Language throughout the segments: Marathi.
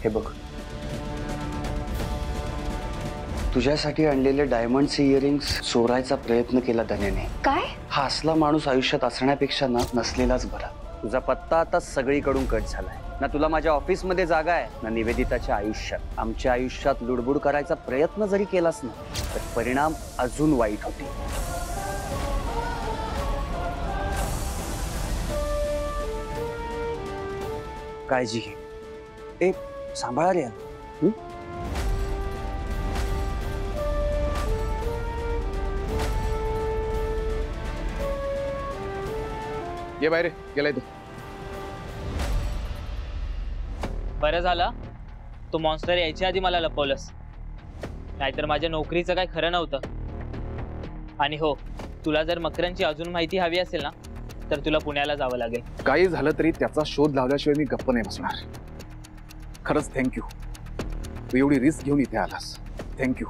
हे बघ, तुझ्यासाठी आणलेले डायमंडचे इयरिंग्स चोरायचा प्रयत्न केला धन्याने. काय? हा असला माणूस आयुष्यात असण्यापेक्षा ना नसलेलाच बरा. तुझा पत्ता आता सगळीकडून कट झालाय ना. तुला माझ्या ऑफिसमध्ये जागा आहे ना निवेदिताच्या आयुष्यात. आमच्या आयुष्यात लुडबुड करायचा प्रयत्न जरी केलास ना तर परिणाम अजून वाईट होतील. काळजी घे. सांभाळा रे. ये बाहेर गेलाय तू. बरं झालं तू मॉन्स्टर यायच्या आधी मला लपवलंस, नाहीतर माझ्या नोकरीचं काय खरं नव्हतं. आणि हो, तुला जर मकरनची अजून माहिती हवी असेल ना तर तुला पुण्याला जावं लागेल. काही झालं तरी त्याचा शोध लावल्याशिवाय मी गप्प नाही बसणार. खरंच थँक्यू, तू एवढी रिस्क घेऊन इथे आलास. थँक्यू.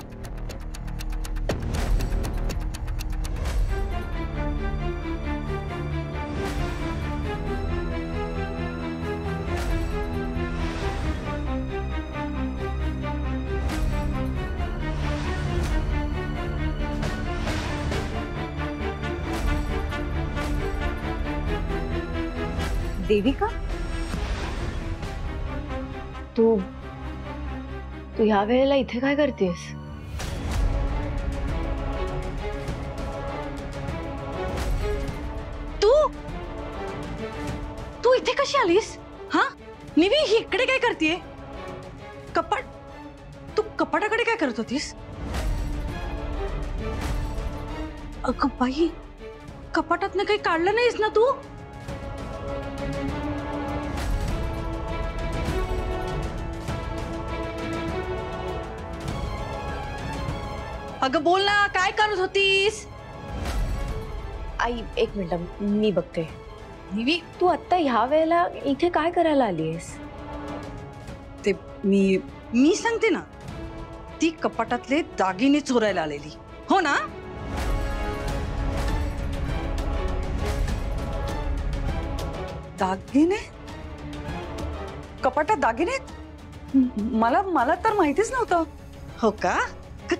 देविका, तू ह्या वेळेला इथे काय करतेस? तू इथे कशी आलीस? हा निवी, ही इकडे काय करतेय? तू कपाटाकडे काय करत होतीस? अगं बाई, कपाटातनं काही काढलं नाहीस ना तू? अगं बोल ना, काय करत होतीस? आई एक मिनिट, मी बघते. निवी, तू आता ह्या वेळेला इथे काय करायला आलीस? ते मी सांगते ना, ती कपाटातले दागिने चोरायला आलेली, हो ना? दागिने? कपाटात दागिने? मला तर माहितीच नव्हतं. हो का?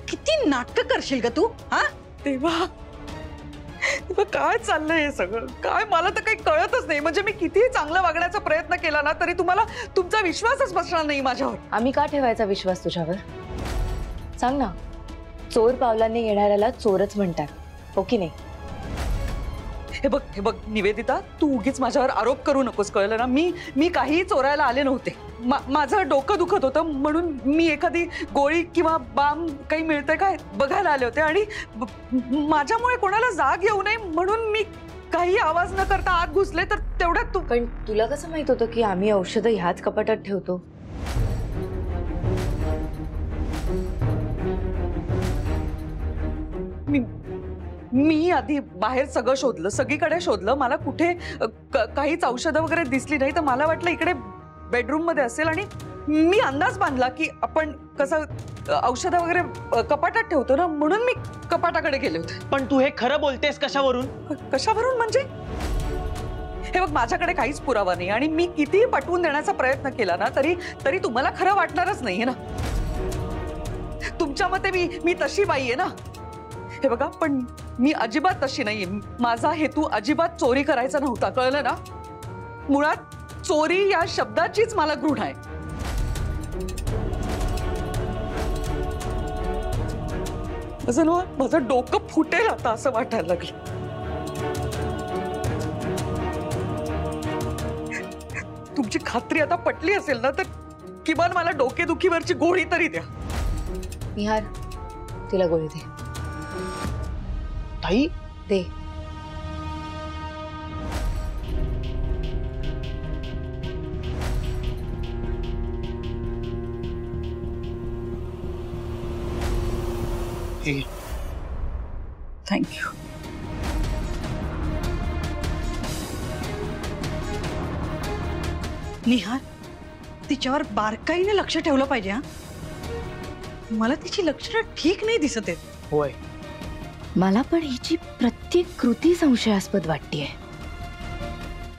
किती नाटक करशील का तू? हा तेव्हा काय चाललंय हे सगळं? काय मला तर काही कळतच नाही. म्हणजे मी कितीही चांगलं वागण्याचा प्रयत्न केला ना तरी तुम्हाला तुमचा विश्वासच बसणार नाही माझ्यावर. आम्ही का ठेवायचा विश्वास तुझ्यावर? सांग ना. चोर पावलांनी येणाऱ्याला चोरच म्हणतात, हो की नाही? हे बघ निवेदिता, तू उगीच माझ्यावर आरोप करू नकोस, कळलं ना? मी काहीही चोरायला आले नव्हते. माझं डोकं दुखत होतं म्हणून मी एखादी गोळी किंवा बाम काही मिळते काय बघायला आले होते. आणि माझ्यामुळे कोणाला जाग येऊ नये म्हणून मी काही आवाज न करता आत घुसले. तर तेवढ्यात तू. पण तुला कसं माहित होतं की आम्ही औषधं ह्याच कपाटात ठेवतो? मी आधी बाहेर सगळं शोधलं, सगळीकडे शोधलं. मला कुठे काहीच औषधं वगैरे दिसली नाही. तर मला वाटलं इकडे बेडरूम मध्ये असेल आणि मी अंदाज बांधला की आपण कसं औषधं वगैरे कपाटात ठेवतो ना, म्हणून मी कपाटाकडे गेले होते. पण तू हे खरं बोलतेस कशावरून? कशावरून म्हणजे? हे बघ, माझ्याकडे काहीच पुरावा नाही आणि मी कितीही पटवून देण्याचा प्रयत्न केला ना तरी तुम्हाला खरं वाटणारच नाहीये ना. तुमच्या मते मी तशी बाई आहे ना. हे बघा, पण मी अजिबात तशी नाहीये. माझा हेतू अजिबात चोरी करायचा नव्हता, कळलं ना? मुळात चोरी या शब्दाचीच मला घृणा आहे. माझं डोकं फुटेल आता असं वाटायला लागलं. तुमची खात्री आता पटली असेल ना तर किमान मला डोकेदुखीवरची गोळी तरी द्या. निहार, तिला गोळी दे. ताई दे. थँक्यू. निहार, तिच्यावर बारकाईने लक्ष ठेवलं पाहिजे. हा, मला तिची लक्षणं ठीक नाही दिसत आहेत. होय, मला पण हिची प्रत्येक कृती संशयास्पद वाटतेय.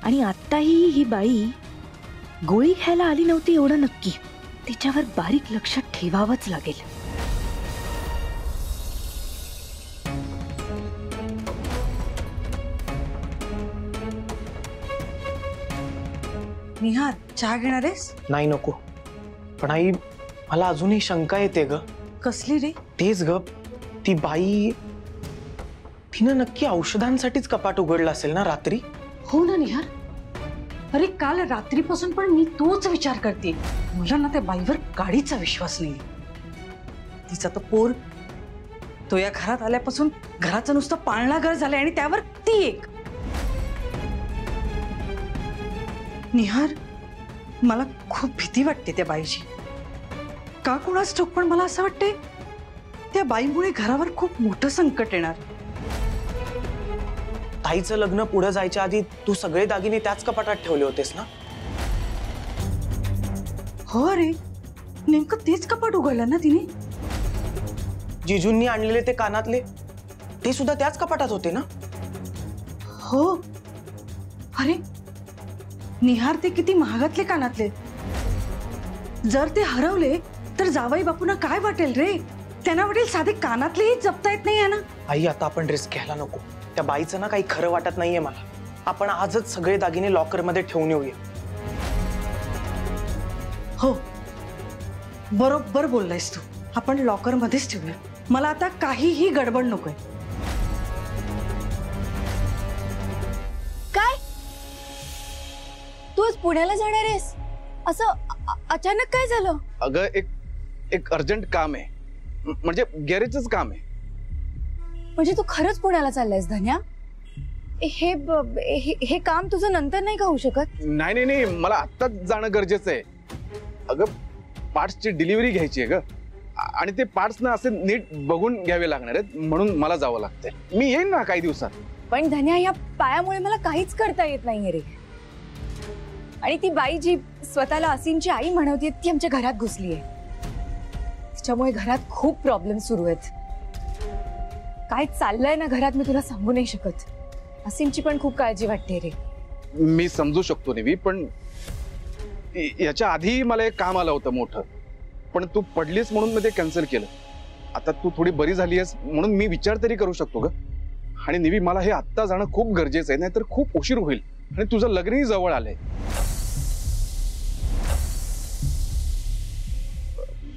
आणि आत्ताही ही बाई गोळी घ्यायला आली नव्हती एवढं नक्की. तिच्यावर बारीक लक्ष ठेवावंच लागेल. निहार, चहा घेणार आहेस? नाही नको. पण आई, मला अजूनही शंका येते ग. कसली रे? तेच ग, ती बाई तिनं नक्की औषधांसाठीच कपाट उघडलं असेल ना रात्री. हो ना निहार. अरे काल रात्रीपासून पण मी तोच विचार करते. मला ना त्या बाईवर गाडीचा विश्वास नाही. तिचा तो पोर, तो या घरात आल्यापासून घराचं नुसतं पाळणा घर झालंय आणि त्यावर ती एक. निहार, मला खूप भीती वाटते त्या बाईची. का कुणाच ठाऊक, पण मला असं वाटतंय त्या बाईमुळे घरावर खूप मोठं संकट येणार. ताईचं लग्न पुढे जायच्या आधी तू सगळे दागिने त्याच कपाटात ठेवले होतेस ना. हो रे, नेमकं तेच कपाट उघडलं ना तिने. जिजूंनी आणलेले ते कानातले, ते सुद्धा त्याच कपाटात होते ना. हो. अरे निहार, ते किती महागातले कानातले. जर ते हरवले तर जावई बापूंना काय वाटेल रे? त्यांना वाटेल साधे कानातलेही जपता येत नाही ना. आई, आता आपण रिस्क घ्यायला नको. त्या बाईचं ना काही खरं वाटत नाहीये मला. आपण आजच सगळे दागिने लॉकर मध्ये ठेवून येऊया. हो, बरोबर बोललायस तू. आपण लॉकर मध्येच ठेवूया. मला आता काहीही गडबड नकोय. काय तू आज पुण्याला जाणार आहेस? असं अचानक काय झालं? अगं एक अर्जंट काम आहे, म्हणजे गॅरेजच काम आहे. म्हणजे तू खरंच पुण्याला चाललायस धन्या? हे काम तुझं नंतर नाही का होऊ शकत? नाही, मला आत्ताच जाणं गरजेचं आहे. अगं पार्ट्सची डिलिव्हरी घ्यायची आहे ग, आणि ते पार्ट्स ना असे नीट बघून घ्यावे लागणार आहेत, म्हणून मला जावं लागतंय. मी येईन ना काही दिवसात. पण धन्या, या पायामुळे मला काहीच करता येत नाहीये रे. आणि ती बाई जी स्वतःला असीमची आई म्हणवते, ती आमच्या घरात घुसलीये. तिच्यामुळे घरात खूप प्रॉब्लेम सुरू आहेत. काय चाललंय ना घरात, मी तुला सांगू नाही शकत. असीमची पण खूप काळजी वाटते रे. मी समजू शकतो निवी, पण याच्या आधी मला एक काम आलं होतं मोठं, पण तू पडलीस म्हणून मी ते कॅन्सल केलं. आता तू थोडी बरी झाली आहेस म्हणून मी विचार तरी करू शकतो ग. आणि निवी, मला हे आत्ता जाणं खूप गरजेचं आहे, नाहीतर खूप उशीर होईल. आणि तुझं लग्नही जवळ आलंय.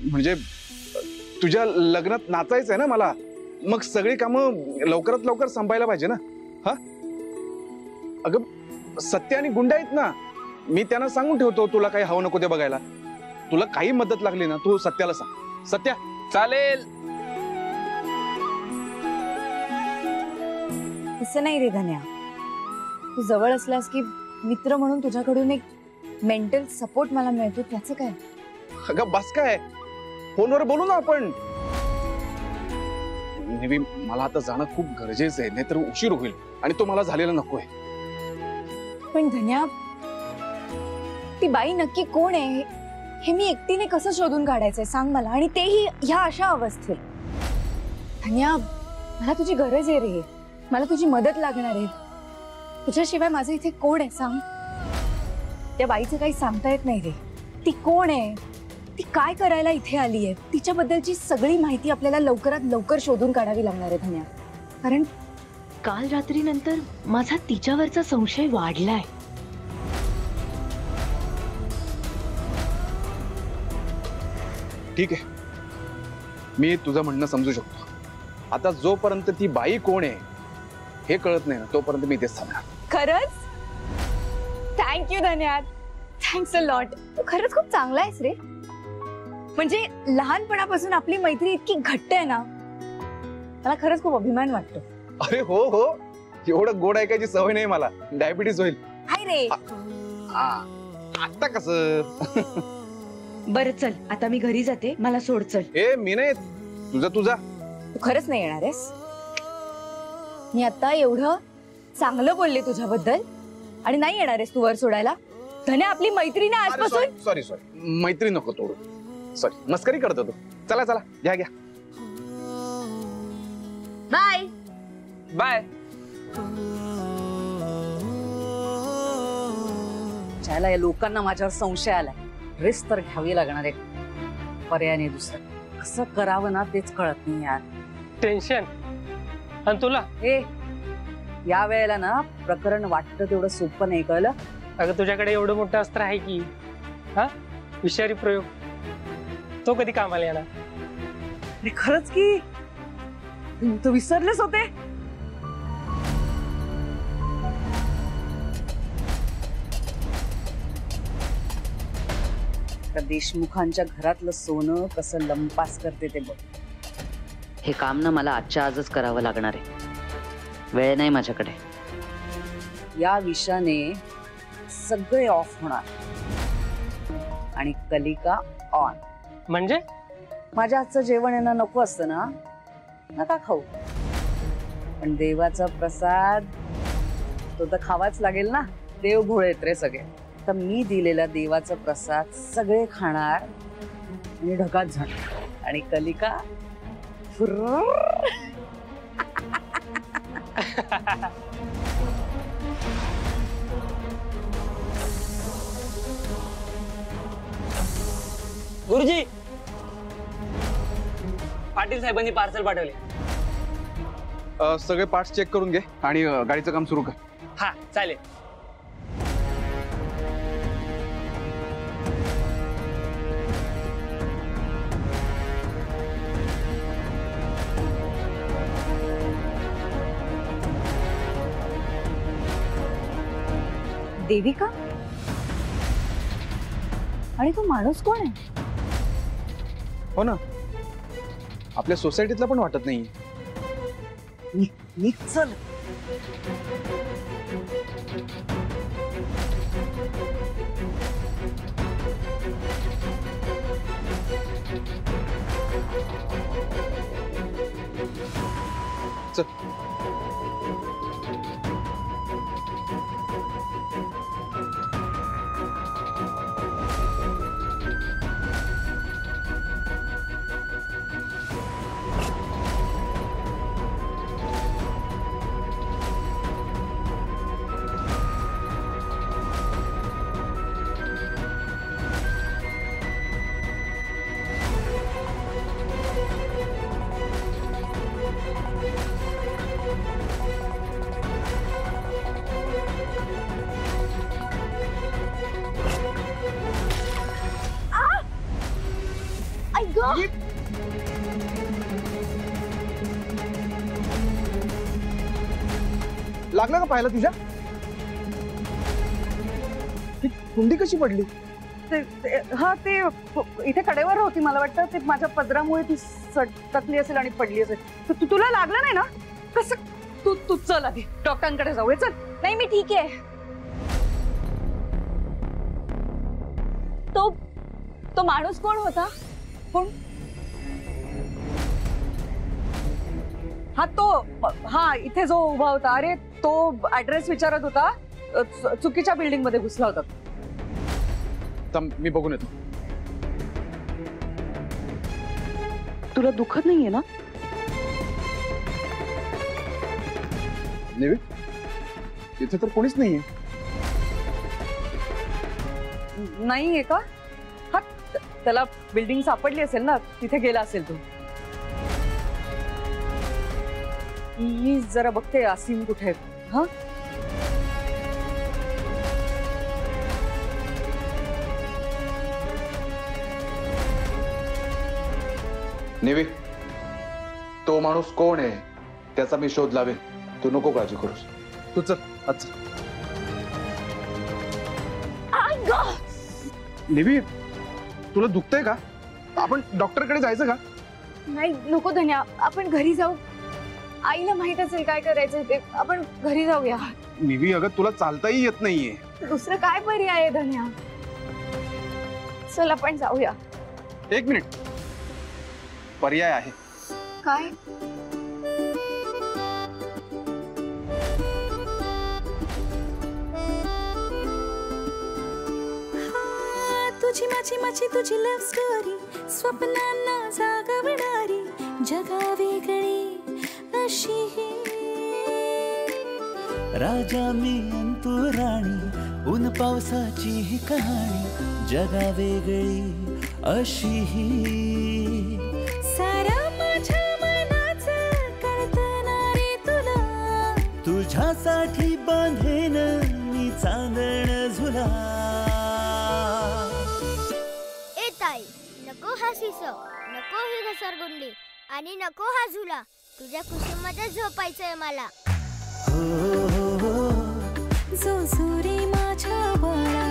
म्हणजे तुझ्या लग्नात नाचायचं आहे ना मला, मग सगळी कामं लवकरात लवकर संपायला पाहिजे ना. हा अगं, सत्य आणि गुंडा आहेत ना, मी त्यांना सांगून ठेवतो तुला काही हवं नको ते बघायला. तुला काही मदत लागली ना, तू सत्याला सांग. सत्या, चालेल. तसं नाही रे धन्या. तू जवळ असलास की मित्र म्हणून तुझ्याकडून एक मेंटल सपोर्ट मला मिळतो, त्याचं काय? अगं बस काय, फोनवर बोलू ना आपण. निवी, मला आता जाणं खूप गरजेचं आहे, नाहीतर उशीर होईल आणि तो मला झालेला नकोय. पण धन्या, ती बाई नक्की कोण आहे हे मी एकटीने कसं शोधून काढायचंय सांग मला, आणि तेही ह्या अशा अवस्थेत. धन्या, मला तुझी गरज आहे रे. मला तुझी मदत लागणार आहे. तुझ्याशिवाय माझं इथे कोण आहे सांग? त्या बाईचं काही सांगता येत नाही रे. ती कोण आहे, ती काय करायला इथे आली आहे, तिच्याबद्दलची सगळी माहिती आपल्याला लवकरात लवकर शोधून काढावी लागणार आहे धन्या. कारण काल रात्रीनंतर माझा तिच्यावरचा संशय वाढलाय. ठीक आहे, मी तुझं म्हणणं समजू शकतो. आता जोपर्यंत ती बाई कोण आहे हे कळत नाही ना, तोपर्यंत मी इथेच थांबणार. खरंच थँक्यू धन्या, थँक्स अ लॉट. तू खरंच खूप चांगला आहेस रे. म्हणजे लहानपणापासून आपली मैत्री इतकी घट्ट आहे ना, मला खरंच खूप अभिमान वाटतो. अरे हो हो, एवढं गोड ऐकायची सवय नाही मला, डायबिटीज होईल. हाय रे. आता कसं? बरं चल, आता मी घरी जाते, मला सोड. चल. ए, मी नाही, तुझा. तू खरंच नाही येणार आहेस? मी आता एवढं चांगलं बोलले तुझ्याबद्दल आणि नाही येणार आहेस तू वर सोडायला? धन्या, आपली मैत्री ना आजपासून. सॉरी, मैत्री नको तोडू. सॉरी, मस्करी करतो तू. चला घ्या. Bye bye. ज्याला या लोकांना माझ्यावर संशय आलाय, रिस्क तर घ्यावी लागणार आहे. पर्याय नाही दुसरं. कसं करावं ना तेच कळत नाही यार. टेन्शन. आणि तुला? ए या वेळेला ना प्रकरण वाटतं तेवढं सोपं नाही, कळलं? अगं तुझ्याकडे एवढं मोठं अस्त्र आहे की, हा विषारी प्रयोग, तो कधी कामाला येणार? अरे खरंच की तू विसरलेच होते. त्या देशमुखांच्या घरातलं सोनं कसं लंपास करते ते बघ. हे काम ना मला आजच्या आजच करावं लागणार आहे. वेळ नाही माझ्याकडे. या विषाने सगळे ऑफ होणार आणि कलिका ऑन. म्हणजे माझ्या हातचं जेवण यांना नको असतं ना, नका खाऊ, पण देवाचा प्रसाद तो तर खावाच लागेल ना. देव भोळेत रे सगळे. तर मी दिलेला देवाचा प्रसाद सगळे खाणार आणि ढगात जाणार आणि कलिका फुर्र. गुरुजी, पाटील साहेबांनी पार्सल पाठवले. सगळे पार्ट्स चेक करून घे आणि गाडीचं काम सुरू कर. हा चालेल. देविका? आणि तो माणूस कोण आहे? हो ना, आपल्या सोसायटीतला पण वाटत नाही. निघ चल. चल. लागला का पाहायला तुझ्या? ही कुंडी कशी पडली? हा ते इथे कडेवर होती, मला वाटतं ते माझ्या पदरामुळे ती सटकली असेल आणि पडली असेल. तुला लागलं नाही ना? कसं? तू चल आधी डॉक्टरांकडे जाऊया. चल. नाही मी ठीक आहे. तो माणूस कोण होता? कोण? हा इथे जो उभा होता, अरे तो ऍड्रेस विचारत होता. चुकीच्या बिल्डिंग मध्ये घुसला होता. मी बघून येतो. तुला दुखत नाहीये ना? नेवी, इथे तर कोणीच नाहीये. नाहीये का? हा त्याला बिल्डिंग सापडली असेल ना, तिथे गेला असेल तो. मी जरा बघते आसिम कुठे. हा नेवी, तो माणूस कोण आहे त्याचा मी शोध लावेन. तू नको काळजी करूस. तू चल आज. नेवी, तुला दुखतंय का? आपण डॉक्टरकडे जायचं का? नाही नको धन्या, आपण घरी जाऊ. आईला माहित असेल काय करायचं ते. आपण घरी जाऊया. नेवी अगं तुला चालताही येत नाहीये. दुसरं काय पर्याय आहे धन्या? चल आपण जाऊया. एक मिनिट, पर्याय आहे. काय? तुझी माझी माझी तुझी लव्ह स्टोरी, स्वप्नांना जागवणारी, जगा वेगळी अशी ही. राजा मी अंतुराणी, ऊन पावसाची ही कहाणी, जगा वेगळी अशी ही सारा माझ्या मनाचं कळतं रे तुला तुझ्यासाठी बांधेन मी चांदण झुला ए ताई नको हा शिसो नको ही घसरगुंडी आणि नको हा झुला तुझ्या कुशीमध्ये झोपायचंय मला जो सुरे माझ्या बाळा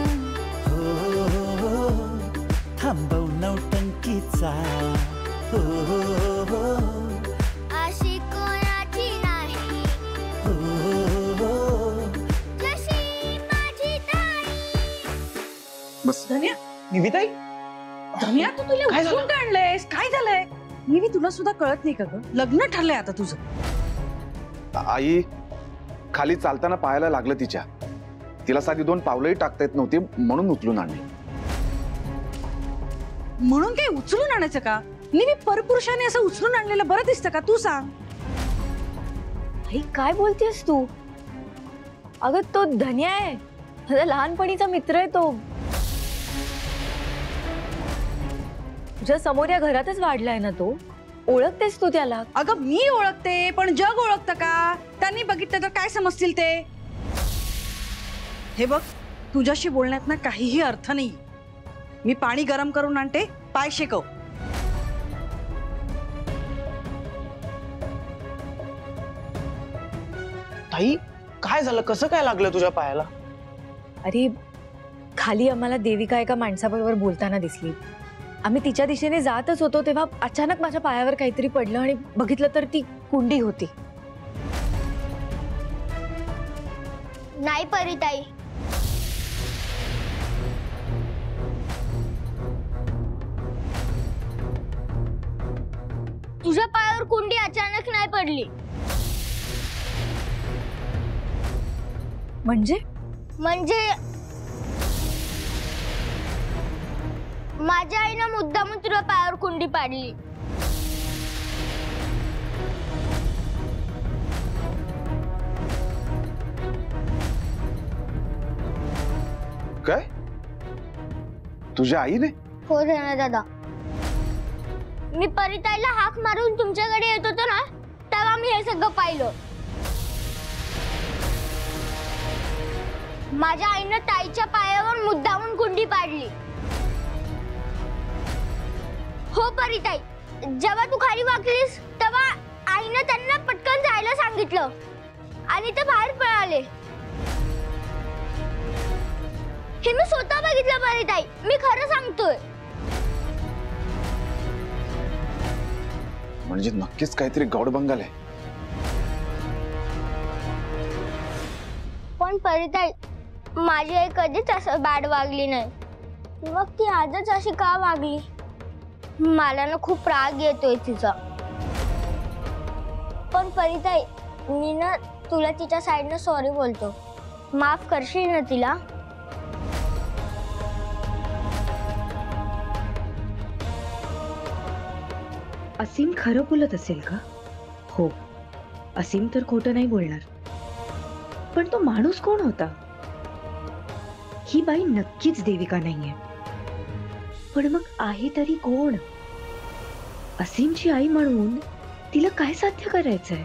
थांबव नौटंकीचा अशी कोणाची नाही जशी माझी ताई. बस धन्या निविताई धन्या तू तुला काय झालं? उचलून का आणलंयस? काय झालंय? निवी तुला सुद्धा कळत नाही का ग? लग्न ठरलंय आता तुझं. आई खाली चालताना पायाला लागलं तिच्या. तिला साधी 2 पावलंही टाकता येत नव्हती म्हणून उचलून आणली. म्हणून काय उचलून आणायचं का? निवी परपुरुषाने असं उचलून आणलेलं बरं दिसतं का? तू सांग. आई काय बोलतेस तू? अगं तो धन्या आहे, माझा लहानपणीचा मित्र आहे तो. तुझ्या समोर या घरातच वाढलाय ना तो. ओळखतेस तू त्याला? अगं मी ओळखते पण जग ओळखतं का? त्यांनी बघितलं तर काय समजतील ते? हे बघ तुझ्याशी बोलण्यात ना काहीही अर्थ नाही. मी पाणी गरम करून आणते, पाय शेकव. ताई काय झालं कसं काय लागलं तुझ्या पायाला अरे खाली आम्हाला देविका एका माणसाबरोबर बोलताना दिसली. आम्ही तिच्या दिशेने जातच होतो तेव्हा अचानक माझ्या पायावर काहीतरी पडलं आणि बघितलं तर ती कुंडी होती. नाही परिताई तुझ्या पायावर कुंडी अचानक नाही पडली. म्हणजे माझ्या आईनं मुद्दामून तुझ्या पायावर कुंडी पाडली. काय तुझ्या आईने? हो धन्या दादा मी परिताईला हाक मारून तुमच्याकडे येत होतो ना तेव्हा मी हे सगळं पाहिलं. माझ्या आईनं ताईच्या पायावर मुद्दामून कुंडी पाडली. हो परिताई जेव्हा तू खाली वाकलीस तेव्हा आईनं त्यांना पटकन जायला सांगितलं आणि ते बाहेर पळाले. हे मी स्वतः बघितलं परिताई मी खरं सांगतोय. म्हणजे नक्कीच काहीतरी गौडबंगाल आहे. पण परिताई माझी आई कधीच असं बॅड वागली नाही. मग ती आजच अशी का वागली? मला ना खूप राग येतोय तिचा. पण परिताई मी ना तुला तिच्या साईडनं सॉरी बोलतो. माफ करशील ना तिला? असीम खरं बोलत असेल का? हो असीम तर खोटं नाही बोलणार. पण तो माणूस कोण होता? ही बाई नक्कीच देविका नाहीये. पण मग आहे तरी कोण? असीमची आई म्हणून तिला काय साध्य करायचंय?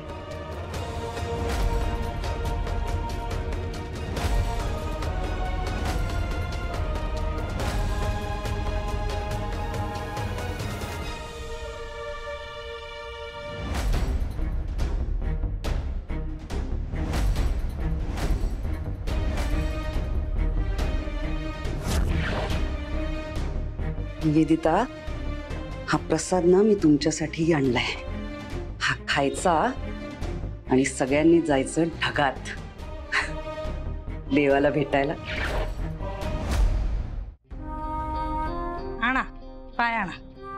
निवेदिता हा प्रसाद ना मी तुमच्यासाठी आणलाय. हा खायचा आणि सगळ्यांनी जायचं ढगात देवाला भेटायला. आणा पाय आणा.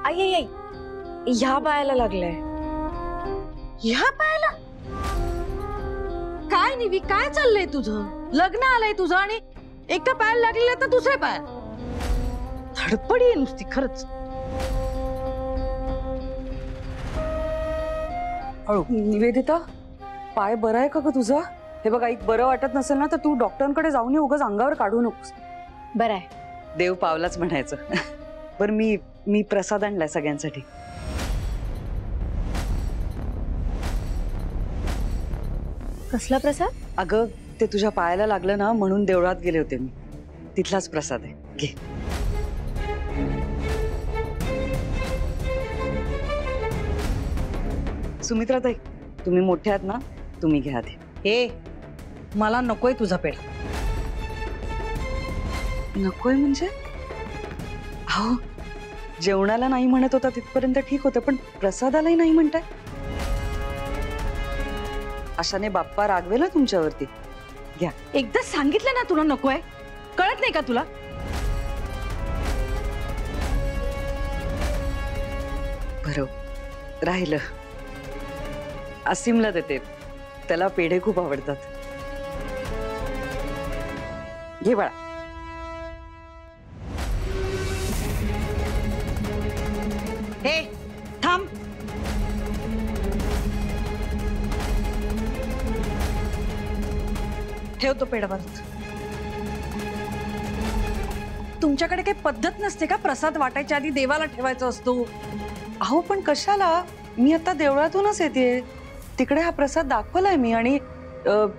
आई आई ह्या पायाला लागलंय. ह्या पायाला? काय निवी काय चाललंय तुझं? लग्न आलंय तुझं आणि एकटा पायाला लागलेला तर दुसऱ्या पाय. धडपडी आहे नुसती खरंच. निवेदिता पाय बरा आहे का ग तुझा? हे बघ ऐक बरं वाटत नसेल ना तर तू डॉक्टरांकडे जाऊन ये. उगाच अंगावर काढू नकोस. बरं आहे. देव पावलाच म्हणायचं. बरं मी प्रसाद आणलाय सगळ्यांसाठी. कसला प्रसाद? अगं ते तुझ्या पायाला लागलं ना म्हणून देवळात गेले होते मी. तिथलाच प्रसाद आहे, घे. सुमित्राताई, तुम्ही मोठे आहात ना, तुम्ही घ्या आधी. ए मला नकोय तुझा पेढा. नकोय म्हणजे? हो, जेवणाला नाही म्हणत होता तिथपर्यंत ठीक होतं, पण प्रसादालाही नाही म्हणताय. अशाने बाप्पा रागवेल ना तुमच्यावरती. घ्या. एकदा सांगितलं ना तुला नकोय, कळत नाही का तुला? बरं राहिलं, असीमला देते, त्याला पेढे खूप आवडतात. घे बाळा. हे थांब. ठेव तो पेढा परत. तुमच्याकडे काही पद्धत नसते का प्रसाद वाटायच्या आधी देवाला ठेवायचा असतो? अहो पण कशाला? मी आता देवळातूनच येते. तिकडे हा प्रसाद दाखवलाय मी आणि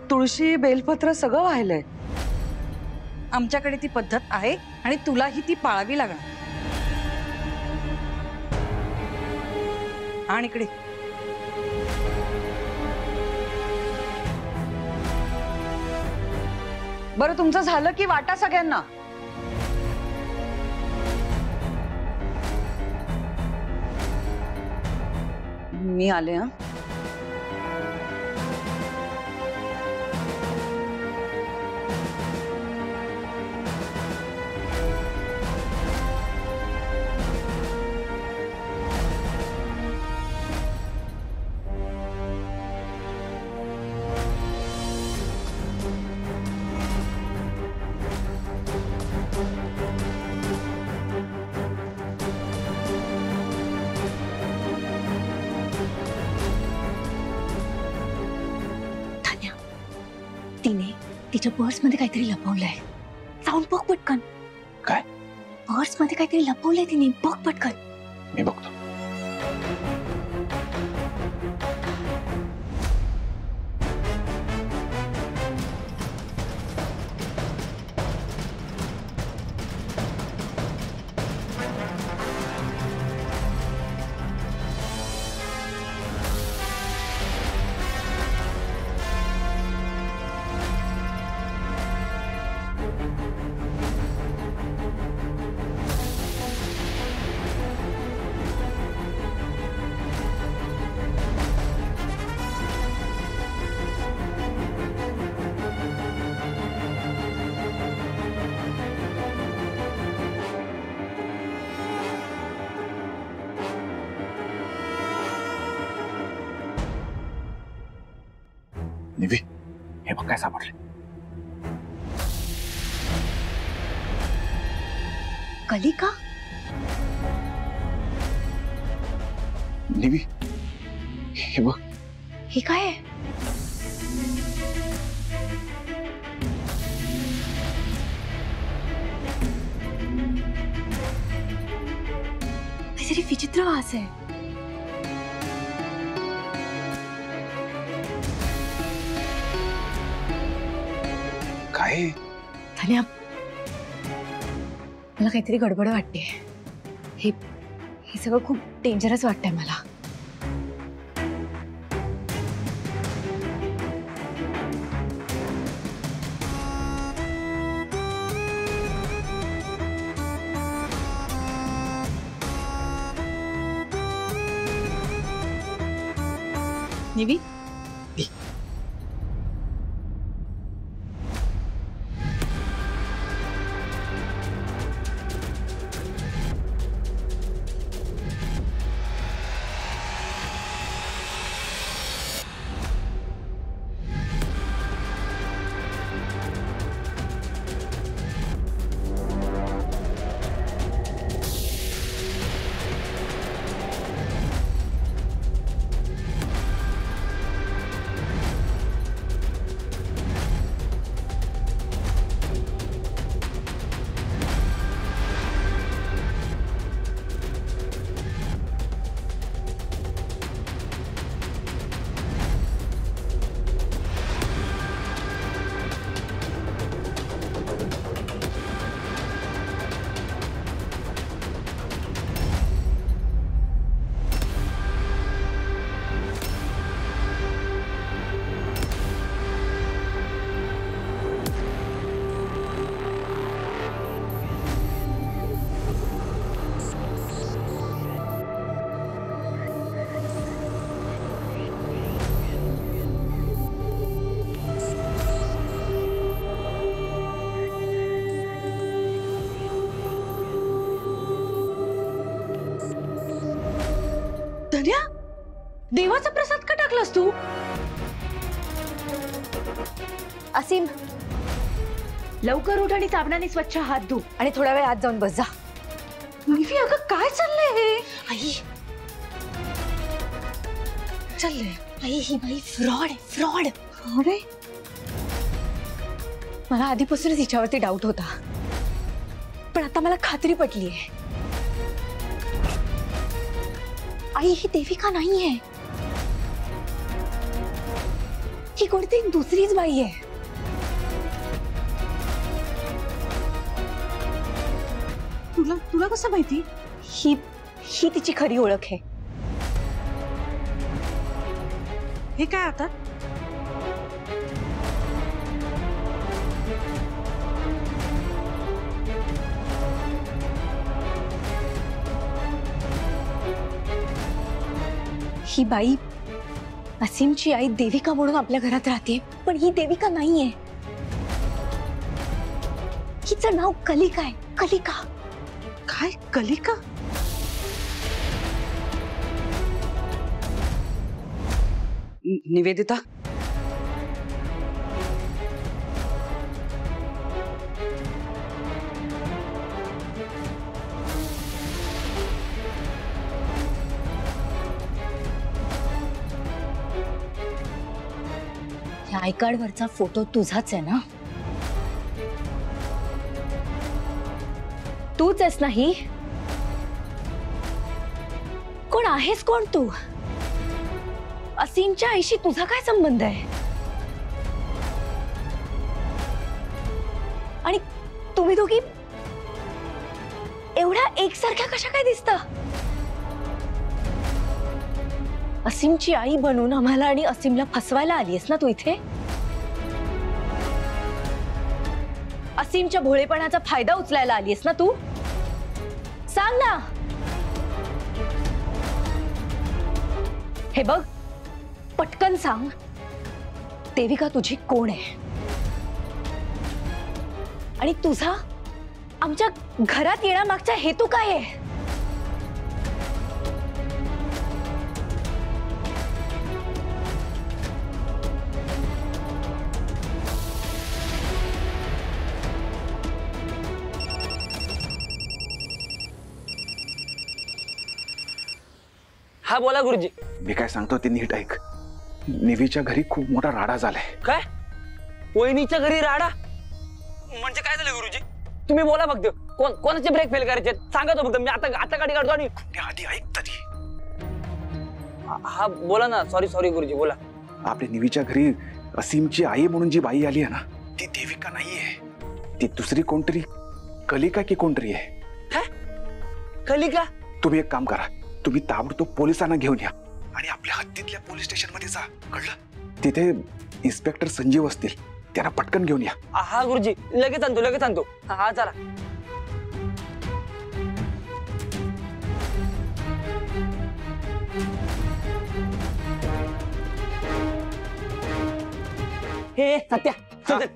तुळशी बेलपत्र सगळं वाहिलंय. आमच्याकडे ती पद्धत आहे आणि तुलाही ती पाळावी लागणार. आणि इकडे बरं तुमचं झालं की वाटा सगळ्यांना. मी आले. हा तिने तिच्या पर्स मध्ये काहीतरी लपवलंय. जाऊन बघ पटकन. काय? पर्स मध्ये काहीतरी लपवलंय तिने, बघ पटकन. मी बघतो. निवी, हे बघ काय सापडले. कलिका? निवी, हे बघ. हे काय आहे? काहीतरी विचित्र वास आहे. काय? धन्या, मला काहीतरी गडबड वाटते. हे सगळं खूप डेंजरस वाटतंय मला. निवी, धन्या, देवाचा प्रसाद का टाकलास तू? असीम, लवकर उठ आणि साबणाने स्वच्छ हात धु आणि थोडा वेळ आत जाऊन बस जा. निवी, अगं काय चाललंय हे? आई चाललंय आई, ही बाई फ्रॉड आहे, फ्रॉड फ्रॉड आहे. मला आधीपासूनच हिच्यावरती डाऊट होता, पण आता मला खात्री पटली आहे. आई, ही देविका नाहीये, ही कोणती दुसरीच बाई आहे. तुला कसं माहिती? ही तिची खरी ओळख आहे. हे काय आता? ही बाई असीमची आई देविका म्हणून आपल्या घरात राहते, पण ही देविका नाहीये. हिचं नाव कलिका आहे, कलिका. काय कलिका? निवेदिता, ह्या आय कार्ड वरचा फोटो तुझाच आहे ना? तूच आहेस नाही? कोण आहेस कोण तू? असीमच्या आईशी तुझा काय संबंध आहे? आणि तुम्ही दोघी एवढ्या एकसारख्या कशा काय दिसता? असीमची आई बनून आम्हाला आणि असीमला फसवायला आलीयस ना तू इथे? असीमच्या भोळेपणाचा फायदा उचलायला आलीयस ना तू? सांग ना. हे बघ, पटकन सांग, देविका तुझी कोण आहे? आणि तुझा आमच्या घरात येण्यामागचा हेतू काय आहे? हा बोला गुरुजी. मी काय सांगतो ते नीट ऐक. निवीच्या घरी खूप मोठा राडा झालाय. काय? वहिनीच्या घरी राडा? म्हणजे काय झालं गुरुजी? तुम्ही बोला फक्त. कोणाचे ब्रेक फेल करायचे सांगा तो फक्त. मी आता गाडी काढतो. आणि आधी ऐक तरी. हा बोला ना. सॉरी गुरुजी, बोला. आपल्या निवीच्या घरी असीमची आई म्हणून जी बाई आली आहे ना, ती देविका नाहीये. ती दुसरी कोणतरी कलिका की कोणतरी आहे. काय? कलिका? तुम्ही एक काम करा, तुम्ही ताबडतोब पोलिसांना घेऊन या आणि आपल्या हद्दीतल्या पोलीस स्टेशन मध्ये जा. कळलं? तिथे इन्स्पेक्टर संजीव असतील, त्यांना पटकन घेऊन या. हा गुरुजी, लगेच आणतो. हा चला. हे सत्या,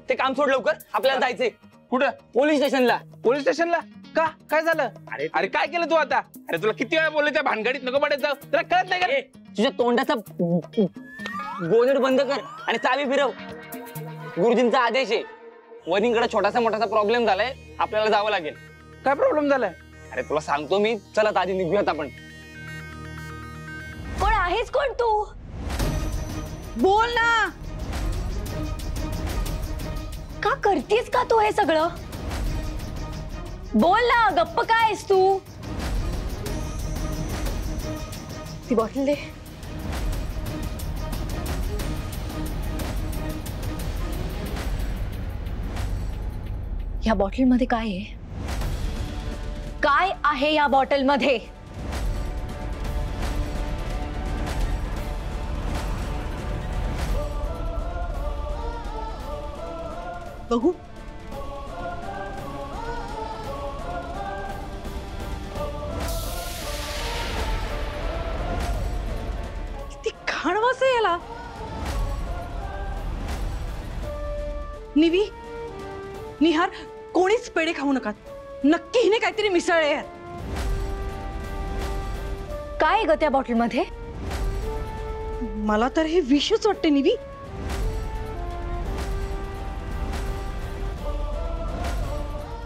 ते काम सोड लवकर, आपल्याला जायचंय. कुठं? पोलीस स्टेशनला. पोलीस स्टेशनला? का? काय झालं? अरे काय केलं तू आता? अरे तुला किती वेळा बोलले त्या भानगडीत नको पडत जाऊ. तुला कळत नाही का? तुझ्या तोंडाचा गोंधळ बंद कर आणि चावी फिरव. गुरुजींचा आदेश आहे. वहिनीकडे छोटासा मोठासा प्रॉब्लेम झालाय, आपल्याला जावं लागेल. काय प्रॉब्लेम झालाय? अरे तुला सांगतो मी. चला आधी निघूयात आपण. कोण आहेस कोण तू? बोल ना. का करतेस का तू हे सगळं? बोल ना, गप्प काय आहेस तू? ती बॉटल दे. या बॉटलमध्ये काय आहे? काय आहे या बॉटलमध्ये? बघू. किती घाण वास आहे याला. निवी, निहार, कोणीच पेढे खाऊ नका. नक्की हिने काहीतरी मिसळले यार. काय ग त्या बॉटलमध्ये? मला तर हे विषच वाटते निवी.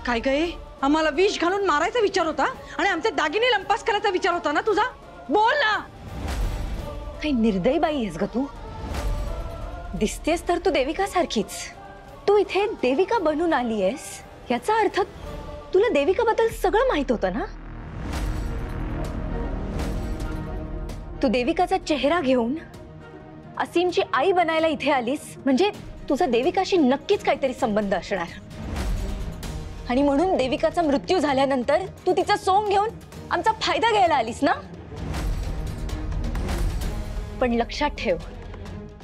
काय काय आम्हाला विष घालून मारायचा विचार होता आणि आमचे दागिने लंपास करायचा विचार होता ना तुझा? बोल ना. काही निर्दयी बाई आहेस ग तू. दिसतेस तर तू देविका सारखीच. तू इथे देविका बनून आली आहेस याचा अर्थ तुला देविका बद्दल सगळं माहित होतं ना. तू देविकाचा चेहरा घेऊन असीमची आई बनायला इथे आलीस म्हणजे तुझा देविकाशी नक्कीच काहीतरी संबंध असणार. आणि म्हणून देविकाचा मृत्यू झाल्यानंतर तू तिचा सोंग घेऊन आमचा फायदा घ्यायला आलीस ना. पण लक्षात ठेव,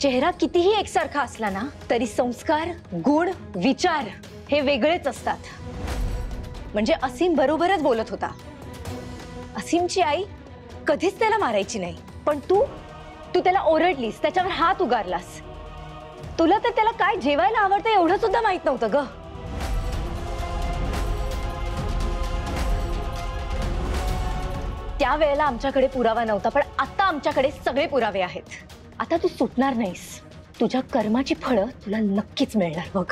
चेहरा कितीही एकसारखा असला ना तरी संस्कार, गुण, विचार हे वेगळेच असतात. म्हणजे असीम बरोबरच बोलत होता. असीमची आई कधीच त्याला मारायची नाही, पण तू त्याला ओरडलीस, त्याच्यावर हात उगारलास. तुला तर त्याला काय जेवायला आवडतं एवढं सुद्धा माहित नव्हतं ग. त्यावेळेला आमच्याकडे पुरावा नव्हता, पण आता आमच्याकडे सगळे पुरावे आहेत. आता तू सुटणार नाहीस. तुझ्या कर्माची फळं तुला नक्कीच मिळणार बघ.